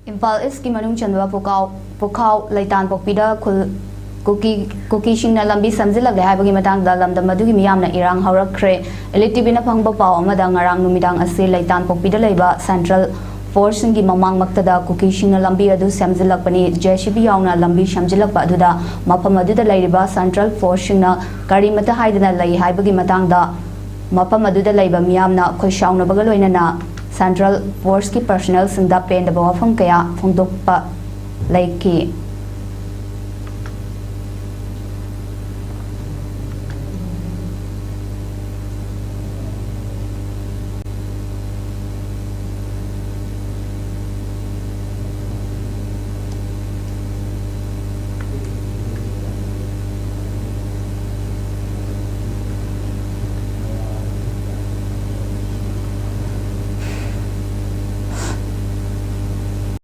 Impal is Kimanung Chandwa Pukau Laitan Pokpida KUKI Shingna Lambi Semjinlakpa Haibagi Matang da Lamda Madugi Miyamna Erang Thokhre ELITETV na Phangba Pau Amada Ngarang Numidang Ase Laitan Pokpida Leiba Central Force Ngi Mamang Maktada KUKI Shingna Lambi Adu Semjinlakpani JCB Yauna Lambi Semjinlakpa Aduda Mafam Aduda Leiba Central Force Shingna Kari Mata Haidana Lei Haibagi Matang da Mafam Aduda Leiba Miyamna Khoishauna Bagaloinana Central Force ki personnel singda pen da bawafam kaya phongdokpa laiki